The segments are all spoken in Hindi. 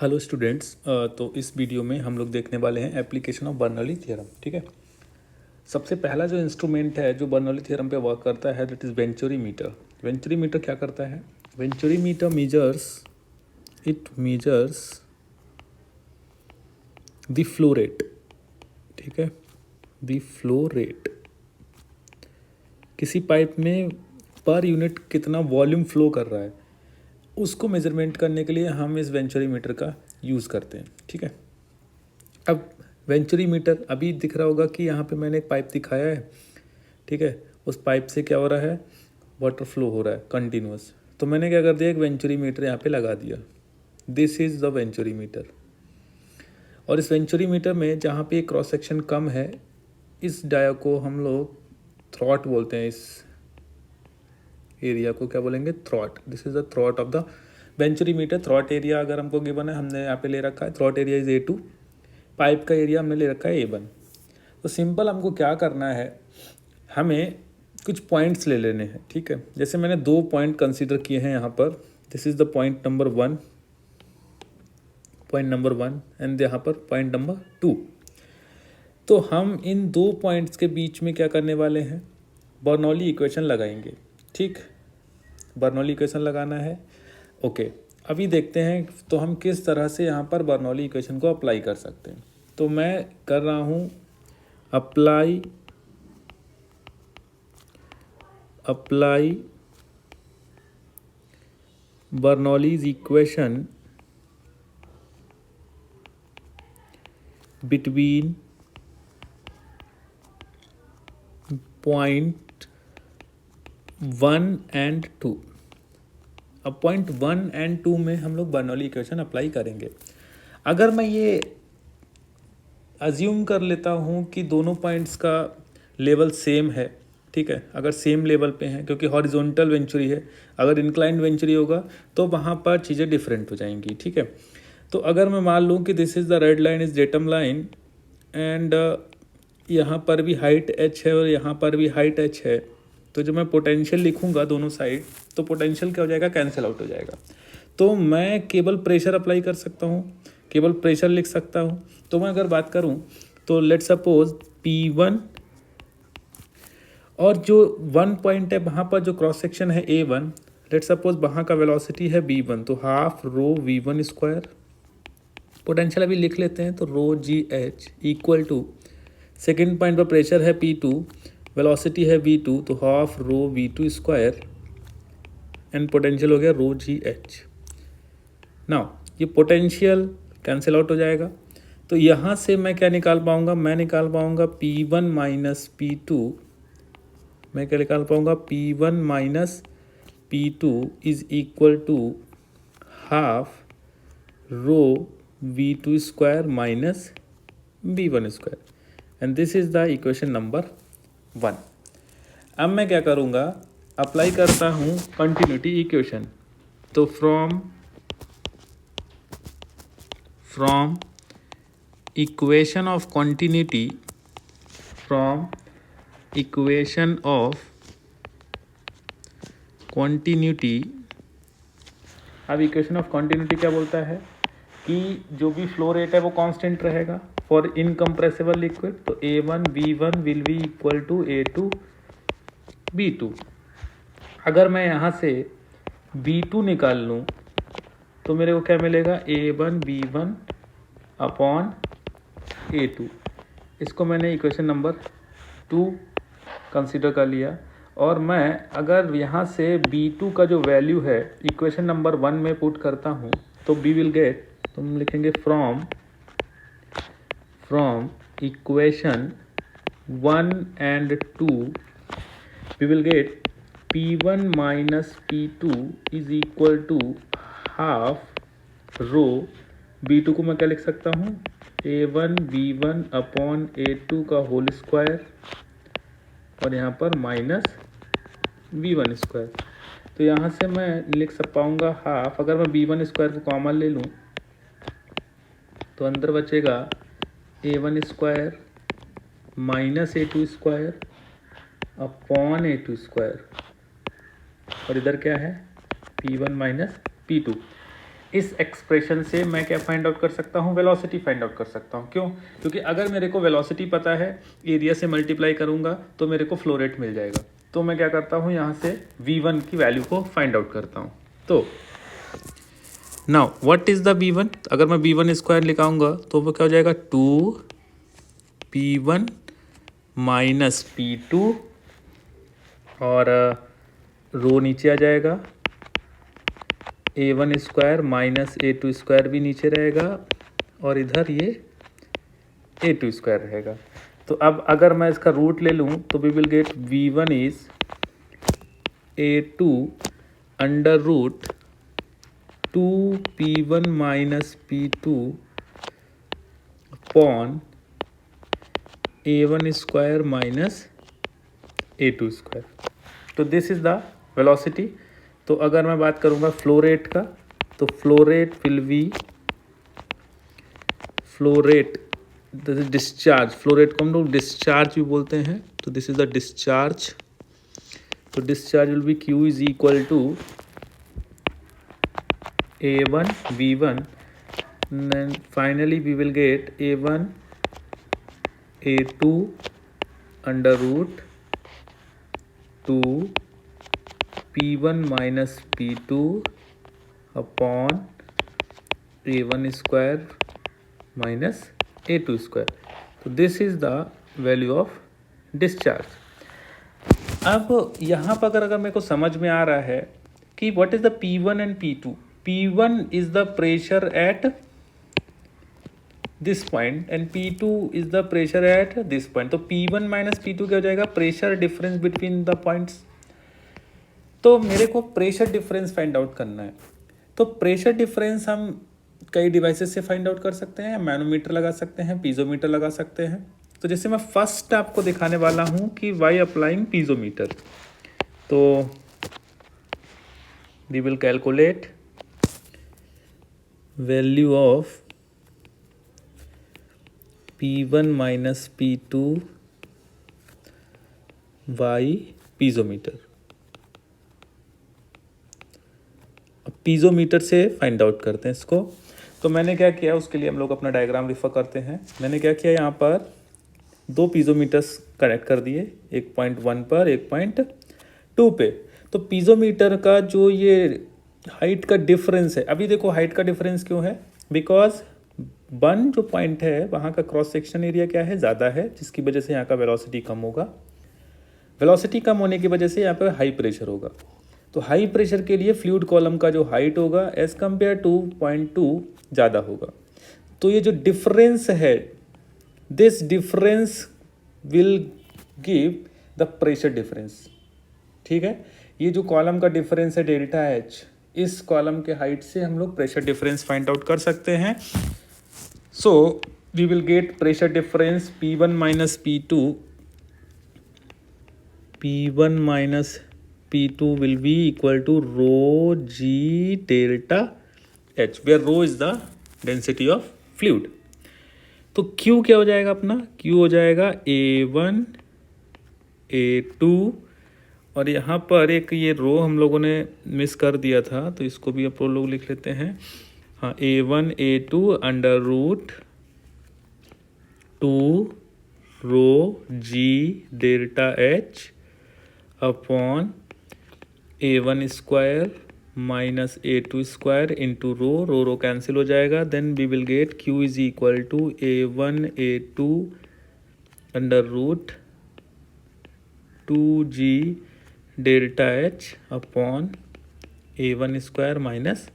Hello students. तो इस वीडियो में हम लोग देखने वाले हैं एप्लीकेशन ऑफ बर्नौली थ्योरम। ठीक है, सबसे पहला जो इंस्ट्रूमेंट है जो बर्नौली थ्योरम पे वर्क करता है that is venturi meter. Venturi meter क्या करता है? Venturi meter measures the flow rate. ठीक है, द फ्लो रेट, किसी पाइप में पर यूनिट कितना वॉल्यूम फ्लो कर रहा है उसको मेजरमेंट करने के लिए हम इस वेंचुरी मीटर का यूज़ करते हैं। ठीक है, अब वेंचुरी मीटर अभी दिख रहा होगा कि यहाँ पे मैंने एक पाइप दिखाया है। ठीक है, उस पाइप से क्या हो रहा है? वाटर फ्लो हो रहा है कंटिन्यूस। तो मैंने क्या कर दिया, एक वेंचुरी मीटर यहाँ पे लगा दिया। This is the venturi meter. और इस वेंचुरी मीटर में जहाँ पे क्रॉस सेक्शन कम है, इस डाया को हम लोग थ्रॉट बोलते हैं। इस एरिया को क्या बोलेंगे? Throat. This is the throat of the venturi meter. Throat area अगर हमको गिवन है, हमने यहाँ पे ले रखा है throat area is A2, pipe का एरिया हमने ले रखा है A1। तो सिंपल हमको क्या करना है, हमें कुछ पॉइंट्स ले लेने हैं। ठीक है, जैसे मैंने 2 पॉइंट कंसीडर किए हैं यहाँ पर। This is the point number 1 and यहाँ पर पॉइंट नंबर 2। तो हम इन 2 पॉइंट्स के बीच में क्या करने वाले हैं? बर्नौली इक्वेशन लगाएंगे। ठीक, बर्नौली इक्वेशन लगाना है। ओके, अभी देखते हैं तो हम किस तरह से यहाँ पर बर्नौली इक्वेशन को अप्लाई कर सकते हैं। तो मैं कर रहा हूँ apply Bernoulli's equation between point 1 and 2। अब पॉइंट 1 एंड 2 में हम लोग बर्नौली इक्वेशन अप्लाई करेंगे। अगर मैं ये अज्यूम कर लेता हूँ कि दोनों पॉइंट्स का लेवल सेम है। ठीक है, अगर सेम लेवल पे हैं, क्योंकि हॉरिजॉन्टल वेंचुरी है, अगर इंक्लाइंड वेंचुरी होगा तो वहाँ पर चीज़ें डिफरेंट हो जाएंगी। ठीक है, तो अगर मैं मान लूँ कि this is the red line is datum line and यहाँ पर भी हाइट h है और यहाँ पर भी हाइट h है, तो जब मैं पोटेंशियल लिखूँगा दोनों साइड तो पोटेंशियल क्या हो जाएगा? कैंसिल आउट हो जाएगा। तो मैं केवल प्रेशर अप्लाई कर सकता हूँ, केवल प्रेशर लिख सकता हूँ। तो मैं अगर बात करूँ तो लेट सपोज P1 और जो 1 पॉइंट है वहाँ पर जो क्रॉस सेक्शन है A1, लेट सपोज वहाँ का वेलोसिटी है V1, तो हाफ रो V1 स्क्वायर। पोटेंशियल अभी लिख लेते हैं, तो rho GH equal to second point पर प्रेशर है P2, वेलोसिटी है V2, तो half rho V2 square and potential हो गया रो GH। नाउ ये पोटेंशियल कैंसिल आउट हो जाएगा। तो यहाँ से मैं क्या निकाल पाऊँगा? मैं निकाल पाऊँगा P1 माइनस P2। मैं क्या निकाल पाऊँगा? P1 minus P2 is equal to half rho V2 square minus V1 square and this is the equation number 1। अब मैं क्या करूँगा? अप्लाई करता हूँ कंटिन्यूटी इक्वेशन। तो फ्रॉम equation of continuity, अब इक्वेशन ऑफ कॉन्टिन्यूटी क्या बोलता है कि जो भी फ्लो रेट है वो कांस्टेंट रहेगा फॉर इनकम्प्रेसिबल लिक्विड। तो A1 V1 will be equal to A2 B2। अगर मैं यहाँ से B2 निकाल लूँ तो मेरे को क्या मिलेगा? A1 B1 upon A2। इसको मैंने इक्वेशन नंबर 2 कंसीडर कर लिया। और मैं अगर यहाँ से B2 का जो वैल्यू है इक्वेशन नंबर 1 में पुट करता हूँ तो B विल गेट, तो हम लिखेंगे from equation 1 and 2 we will get P1 minus P2 is equal to half rho B2 को मैं क्या लिख सकता हूँ? A1 B1 अपॉन A2 का होल स्क्वायर और यहाँ पर माइनस V1 स्क्वायर। तो यहाँ से मैं लिख पाऊँगा हाफ। अगर मैं B1 स्क्वायर को कॉमन ले लूँ तो अंदर बचेगा A1 square minus A2 square upon A2 square और इधर क्या है? P1 minus P2। इस एक्सप्रेशन से मैं क्या फाइंड आउट कर सकता हूँ, वेलोसिटी फाइंड आउट कर सकता हूँ। क्यों? क्योंकि अगर मेरे को वेलोसिटी पता है, एरिया से मल्टीप्लाई करूँगा तो मेरे को फ्लो रेट मिल जाएगा। तो मैं क्या करता हूँ, यहाँ से v1 की वैल्यू को फाइंड आउट करता हूँ। तो now what is the v1? अगर मैं v1 स्क्वायर लिखाऊंगा तो वो क्या हो जाएगा, 2p1 माइनस p2 और रो नीचे आ जाएगा, a1 square minus a2 square भी नीचे रहेगा और इधर ये a2 स्क्वायर रहेगा। तो अब अगर मैं इसका रूट ले लूँ तो we will get v1 is a2 under root 2p1 minus p2 upon a1 square minus a2 square. तो दिस इज द वेलोसिटी। तो अगर मैं बात करूँगा फ्लो रेट का, तो flow rate will be, flow rate discharge, flow rate को हम लोग डिस्चार्ज भी बोलते हैं। तो दिस इज द डिस्चार्ज। तो discharge will be Q is equal to A1 V1, then finally we will get A1 A2 under root 2 P1 minus P2 upon A1 square minus A2 square. So this is the value of discharge. अब यहाँ पर अगर मेरे को समझ में आ रहा है कि what is the P1 and P2. P1 is the pressure at this point and P2 is the pressure at this point. तो P1 minus P2 क्या हो जाएगा, pressure difference between the points. तो मेरे को प्रेशर डिफरेंस फाइंड आउट करना है। तो प्रेशर डिफरेंस हम कई डिवाइसेस से फाइंड आउट कर सकते हैं, मैनोमीटर लगा सकते हैं, पीजोमीटर लगा सकते हैं। तो जैसे मैं फर्स्ट आपको दिखाने वाला हूँ कि वाई अप्लाइंग पीजोमीटर, तो we will calculate value of P1 minus P2 by piezometer. अब पीजोमीटर से फाइंड आउट करते हैं इसको। तो मैंने क्या किया, उसके लिए हम लोग अपना डायग्राम रिफर करते हैं। मैंने क्या किया, यहाँ पर दो पीजोमीटर्स कनेक्ट कर दिए, एक पॉइंट 1 पर, एक पॉइंट 2 पे। तो पीजोमीटर का जो ये हाइट का डिफरेंस है, अभी देखो हाइट का डिफरेंस क्यों है, बिकॉज 1 जो पॉइंट है वहाँ का क्रॉस सेक्शन एरिया क्या है, ज़्यादा है, जिसकी वजह से यहाँ का वेलोसिटी कम होगा। वेलोसिटी कम होने की वजह से यहाँ पर हाई प्रेशर होगा। तो हाई प्रेशर के लिए फ्लूइड कॉलम का जो हाइट होगा एज कम्पेयर टू 0.2 ज़्यादा होगा। तो ये जो डिफरेंस है, this difference will give the pressure difference. ठीक है, ये जो कॉलम का डिफरेंस है डेल्टा एच, इस कॉलम के हाइट से हम लोग प्रेशर डिफरेंस फाइंड आउट कर सकते हैं। So we will get pressure difference P1 minus P2, P1 minus P2 will be equal to rho g delta h, where rho is the density of fluid. तो Q क्या हो जाएगा अपना, Q हो जाएगा A1 A2 और यहाँ पर एक ये रो हम लोगों ने मिस कर दिया था, तो इसको भी आप लोग लिख लेते हैं। हाँ, A1 A2 under root 2 rho g delta h upon A1 square minus A2 square into rho rho cancel हो जाएगा। Then we will get Q is equal to A1 A2 under root 2g delta h upon A1 square minus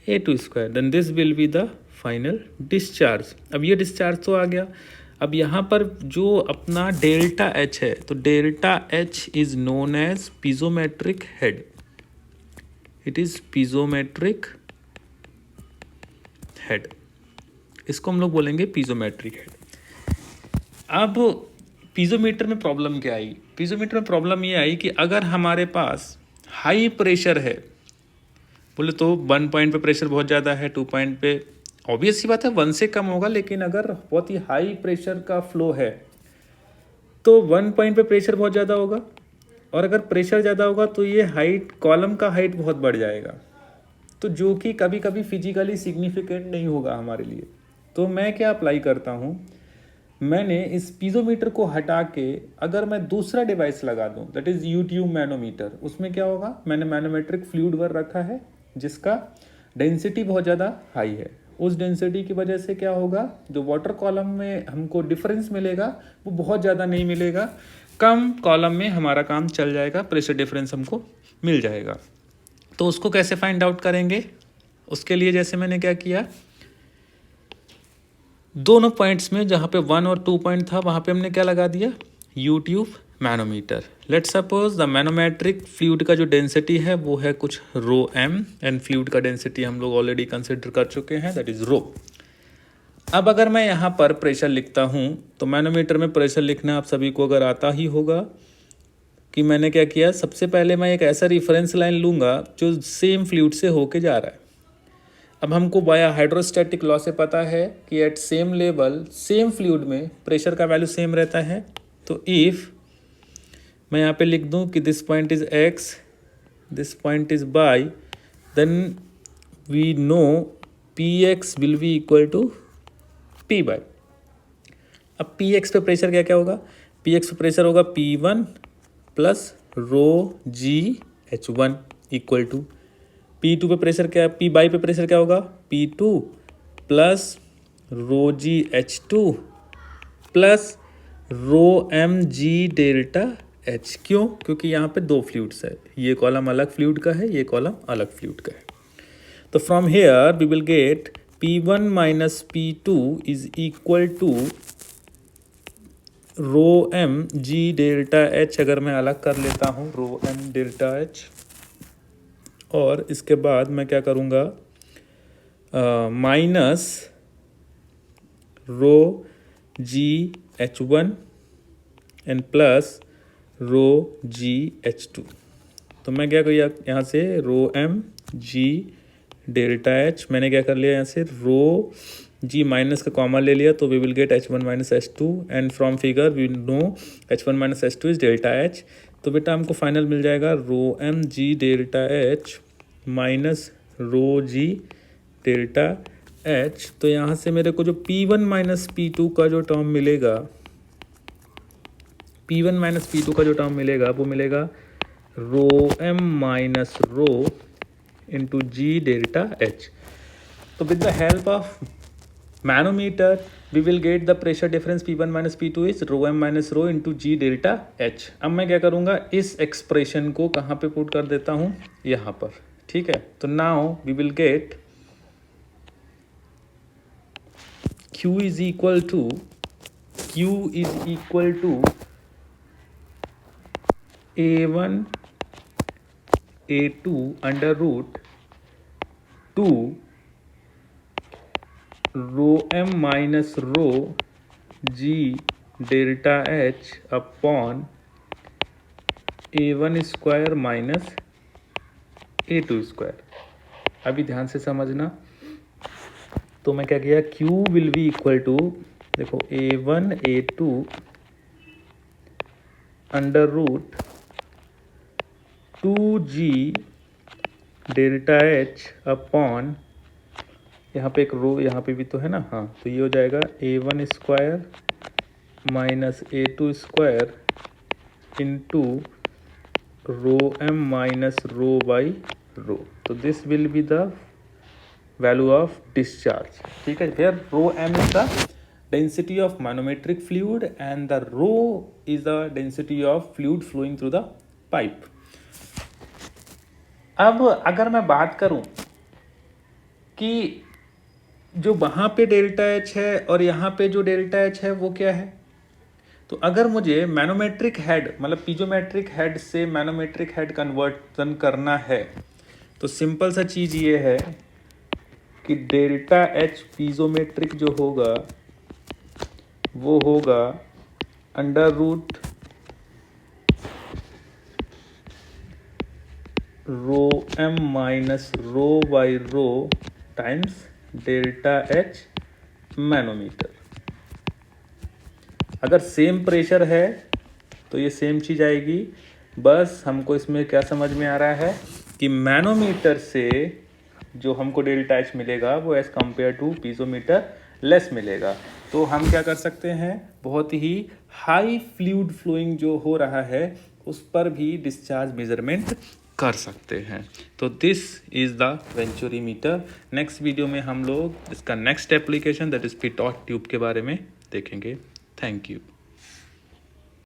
A2 square. Then this will be the final discharge. अब ये डिस्चार्ज तो आ गया। अब यहाँ पर जो अपना डेल्टा एच है, तो delta H is known as piezometric head. It is piezometric head, इसको हम लोग बोलेंगे पीजोमेट्रिक हेड। अब पीजोमीटर में प्रॉब्लम क्या आई, पीजोमीटर में प्रॉब्लम ये आई कि अगर हमारे पास हाई प्रेशर है, बोले तो 1 पॉइंट पे प्रेशर बहुत ज़्यादा है, 2 पॉइंट पे ऑब्वियस सी बात है 1 से कम होगा, लेकिन अगर बहुत ही हाई प्रेशर का फ्लो है तो 1 पॉइंट पे प्रेशर बहुत ज़्यादा होगा, और अगर प्रेशर ज़्यादा होगा तो ये हाइट, कॉलम का हाइट बहुत बढ़ जाएगा। तो जो कि कभी कभी फिजिकली सिग्निफिकेंट नहीं होगा हमारे लिए। तो मैं क्या अप्लाई करता हूँ, मैंने इस पीजोमीटर को हटा के अगर मैं दूसरा डिवाइस लगा दूं, दैट इज यूट्यूब मैनोमीटर, उसमें क्या होगा, मैंने मैनोमेट्रिक फ्लूइड भर रखा है जिसका डेंसिटी बहुत ज़्यादा हाई है। उस डेंसिटी की वजह से क्या होगा, जो वाटर कॉलम में हमको डिफरेंस मिलेगा वो बहुत ज़्यादा नहीं मिलेगा, कम कॉलम में हमारा काम चल जाएगा, प्रेशर डिफरेंस हमको मिल जाएगा। तो उसको कैसे फाइंड आउट करेंगे, उसके लिए जैसे मैंने क्या किया, दोनों पॉइंट्स में जहाँ पे 1 और 2 पॉइंट था वहाँ पे हमने क्या लगा दिया, U tube manometer. Let's suppose the manometric fluid का जो डेंसिटी है वो है कुछ रो एम, एंड फ्लूइड का डेंसिटी हम लोग ऑलरेडी कंसिडर कर चुके हैं, दैट इज रो। अब अगर मैं यहाँ पर प्रेशर लिखता हूँ, तो मैनोमीटर में प्रेशर लिखना आप सभी को अगर आता ही होगा, कि मैंने क्या किया, सबसे पहले मैं एक ऐसा रिफरेंस लाइन लूँगा जो सेम फ्लूइड से होके जा रहा है। अब हमको बाया हाइड्रोस्टैटिक लॉ से पता है कि at same level same fluid में प्रेशर का वैल्यू सेम रहता है। तो इफ़ मैं यहाँ पे लिख दूँ कि this point is x, this point is y, then we know px will be equal to py। अब px पे प्रेशर क्या क्या होगा, px पे प्रेशर होगा p1 plus rho g h1 equal to P2 पे प्रेशर क्या, P बाई पे प्रेशर क्या होगा, P2 plus rho g H2 plus rho M G delta H। क्यों, क्योंकि यहाँ पे दो फ्लूइड्स है, ये कॉलम अलग फ्लूइड का है, ये कॉलम अलग फ्लूइड का है। तो from here we will get P1 minus P2 is equal to rho M G delta H। अगर मैं अलग कर लेता हूँ रो एम डेल्टा H, और इसके बाद मैं क्या करूँगा, minus rho g H1 and plus rho g H2। तो मैं क्या किया यहाँ से, rho M G delta H, मैंने क्या कर लिया यहाँ से, रो जी माइनस का कॉमन ले लिया, तो we will get H1 minus H2, and from figure we know H1 minus H2 is delta H। तो बेटा हमको फाइनल मिल जाएगा rho M G delta H minus rho जी डेल्टा H। तो यहाँ से मेरे को जो P1 माइनस P2 का जो टर्म मिलेगा, P1 माइनस P2 का जो टर्म मिलेगा वो मिलेगा rho M minus rho into g delta H। तो with the help of manometer we will get the pressure difference P1 minus P2 is rho M minus rho into g delta H। अब मैं क्या करूँगा, इस एक्सप्रेशन को कहाँ पे पुट कर देता हूँ, यहाँ पर, ठीक है। तो now we will get Q is equal to A1 A2 under root 2 rho M minus rho ji delta H upon A1 square minus A2 square. अभी ध्यान से समझना। तो मैं क्या किया, Q will be equal to, देखो A1 A2 under root 2G delta H upon, यहाँ पे एक रो यहाँ पे भी तो है ना, हाँ, तो ये हो जाएगा A1 square minus A2 square into rho M minus rho by rho. तो this will be the value of discharge, ठीक है। Where rho M is the density of manometric fluid and the rho is the density of fluid flowing through the pipe. अब अगर मैं बात करूं कि जो वहां पे डेल्टा H है और यहाँ पे जो डेल्टा H है वो क्या है, तो अगर मुझे मैनोमेट्रिक हेड मतलब पीजोमेट्रिक हेड से मैनोमेट्रिक हेड कन्वर्जन करना है, तो सिंपल सा चीज़ ये है कि डेल्टा H पीजोमेट्रिक जो होगा वो होगा under root rho M minus rho by rho times delta H manometer. अगर सेम प्रेशर है तो ये सेम चीज़ आएगी, बस हमको इसमें क्या समझ में आ रहा है कि मैनोमीटर से जो हमको डेल्टा एच मिलेगा वो as compare to piezometer less मिलेगा। तो हम क्या कर सकते हैं, बहुत ही हाई फ्लूइड फ्लोइंग जो हो रहा है उस पर भी डिस्चार्ज मेजरमेंट कर सकते हैं। तो this is the venturimeter. Next video में हम लोग इसका next application that is pitot tube के बारे में देखेंगे। Thank you.